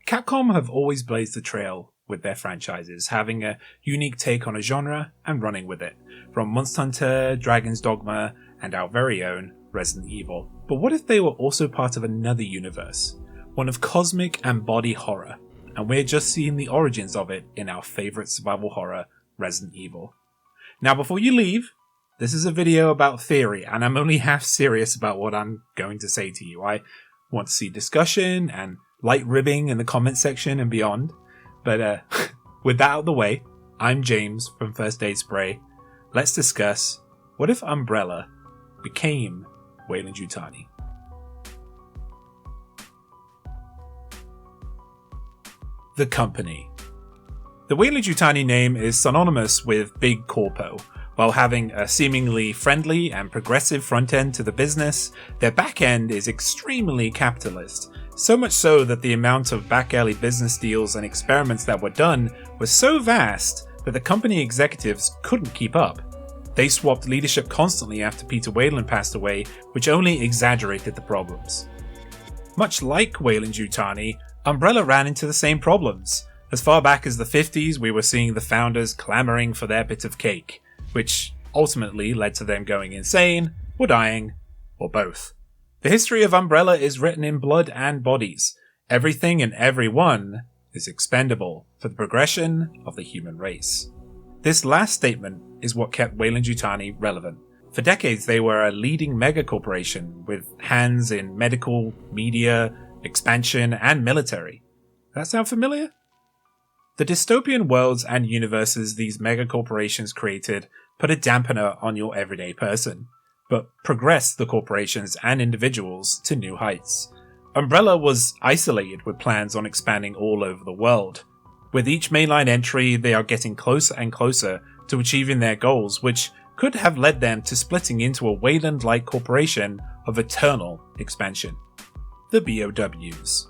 Capcom have always blazed the trail with their franchises, having a unique take on a genre and running with it, from Monster Hunter, Dragon's Dogma, and our very own Resident Evil. But what if they were also part of another universe, one of cosmic and body horror, and we're just seeing the origins of it in our favourite survival horror, Resident Evil. Now before you leave, this is a video about theory, and I'm only half serious about what I'm going to say to you. I want to see discussion and light ribbing in the comment section and beyond. But with that out of the way, I'm James from First Aid Spray. Let's discuss, what if Umbrella became Weyland-Yutani? The company. The Weyland-Yutani name is synonymous with Big Corpo. While having a seemingly friendly and progressive front end to the business, their back end is extremely capitalist. So much so that the amount of back alley business deals and experiments that were done was so vast that the company executives couldn't keep up. They swapped leadership constantly after Peter Weyland passed away, which only exaggerated the problems. Much like Weyland-Yutani, Umbrella ran into the same problems. As far back as the 50s, we were seeing the founders clamoring for their bit of cake, which ultimately led to them going insane, or dying, or both. The history of Umbrella is written in blood and bodies. Everything and everyone is expendable for the progression of the human race. This last statement is what kept Weyland-Yutani relevant. For decades, they were a leading megacorporation with hands in medical, media, expansion, and military. That sound familiar? The dystopian worlds and universes these megacorporations created put a dampener on your everyday person, but progressed the corporations and individuals to new heights. Umbrella was isolated with plans on expanding all over the world. With each mainline entry, they are getting closer and closer to achieving their goals, which could have led them to splitting into a Weyland-like corporation of eternal expansion. The BOWs.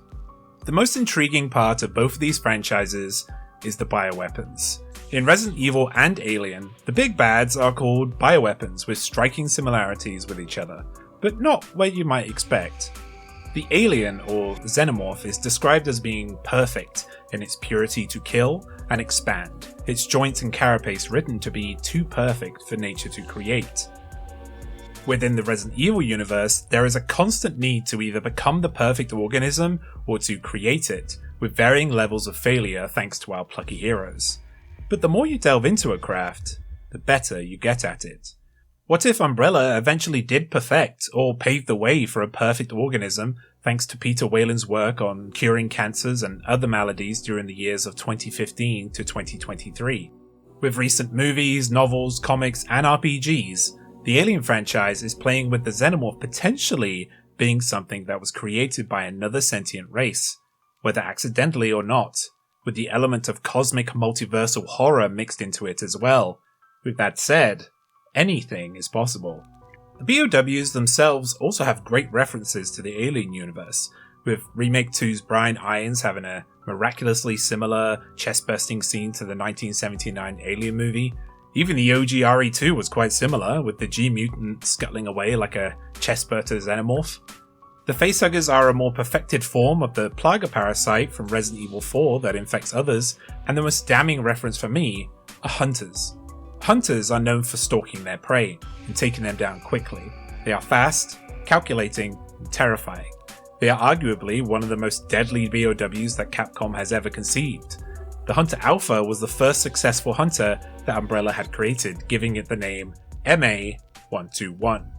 The most intriguing part of both of these franchises is the bioweapons. In Resident Evil and Alien, the big bads are called bioweapons with striking similarities with each other, but not what you might expect. The alien, or xenomorph, is described as being perfect in its purity to kill and expand, its joints and carapace written to be too perfect for nature to create. Within the Resident Evil universe, there is a constant need to either become the perfect organism or to create it, with varying levels of failure thanks to our plucky heroes. But the more you delve into a craft, the better you get at it. What if Umbrella eventually did perfect or pave the way for a perfect organism thanks to Peter Weyland's work on curing cancers and other maladies during the years of 2015 to 2023? With recent movies, novels, comics, and RPGs, the Alien franchise is playing with the xenomorph potentially being something that was created by another sentient race, whether accidentally or not, with the element of cosmic multiversal horror mixed into it as well. With that said, anything is possible. The BOWs themselves also have great references to the Alien universe, with Remake 2's Brian Irons having a miraculously similar chest-bursting scene to the 1979 Alien movie. Even the OG RE2 was quite similar, with the G-mutant scuttling away like a chest-burster xenomorph. The facehuggers are a more perfected form of the Plaga parasite from Resident Evil 4 that infects others, and the most damning reference for me are hunters. Hunters are known for stalking their prey and taking them down quickly. They are fast, calculating, and terrifying. They are arguably one of the most deadly BOWs that Capcom has ever conceived. The Hunter Alpha was the first successful hunter that Umbrella had created, giving it the name MA-121.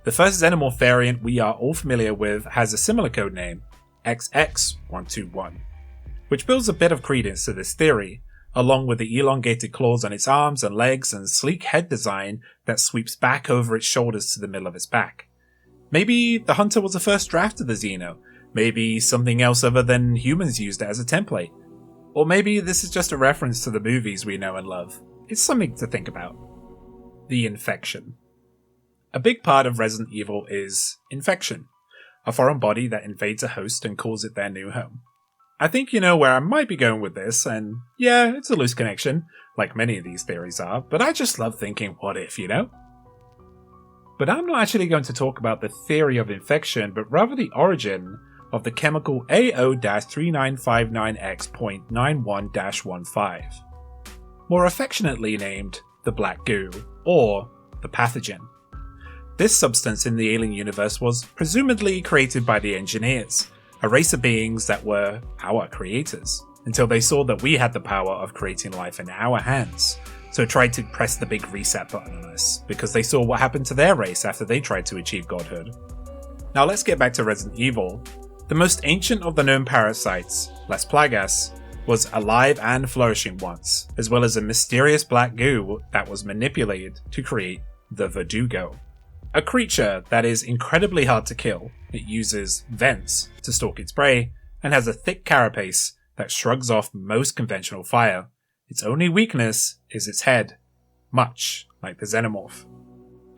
The first xenomorph variant we are all familiar with has a similar codename, XX-121, which builds a bit of credence to this theory, along with the elongated claws on its arms and legs and sleek head design that sweeps back over its shoulders to the middle of its back. Maybe the hunter was the first draft of the Xeno, maybe something else other than humans used it as a template. Or maybe this is just a reference to the movies we know and love. It's something to think about. The infection. A big part of Resident Evil is infection, a foreign body that invades a host and calls it their new home. I think you know where I might be going with this, and yeah, it's a loose connection, like many of these theories are, but I just love thinking what if, you know? But I'm not actually going to talk about the theory of infection, but rather the origin of the chemical AO-3959X.91-15, more affectionately named the Black Goo, or the pathogen. This substance in the alien universe was presumably created by the engineers, a race of beings that were our creators, until they saw that we had the power of creating life in our hands, so tried to press the big reset button on us, because they saw what happened to their race after they tried to achieve godhood. Now let's get back to Resident Evil. The most ancient of the known parasites, Las Plagas, was alive and flourishing once, as well as a mysterious black goo that was manipulated to create the Verdugo. A creature that is incredibly hard to kill. It uses vents to stalk its prey, and has a thick carapace that shrugs off most conventional fire. Its only weakness is its head, much like the Xenomorph.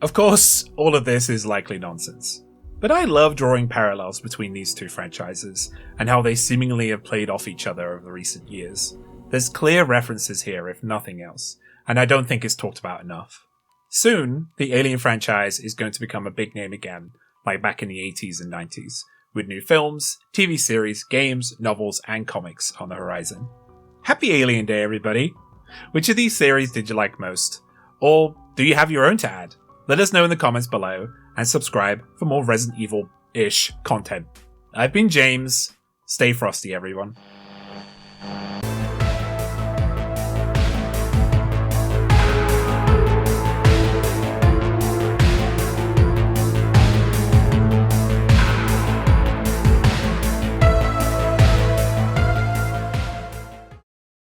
Of course, all of this is likely nonsense. But I love drawing parallels between these two franchises, and how they seemingly have played off each other over recent years. There's clear references here, if nothing else, and I don't think it's talked about enough. Soon, the Alien franchise is going to become a big name again, like back in the 80s and 90s, with new films, TV series, games, novels, and comics on the horizon. Happy Alien Day, everybody! Which of these series did you like most? Or do you have your own to add? Let us know in the comments below, and subscribe for more Resident Evil-ish content. I've been James. Stay frosty, everyone.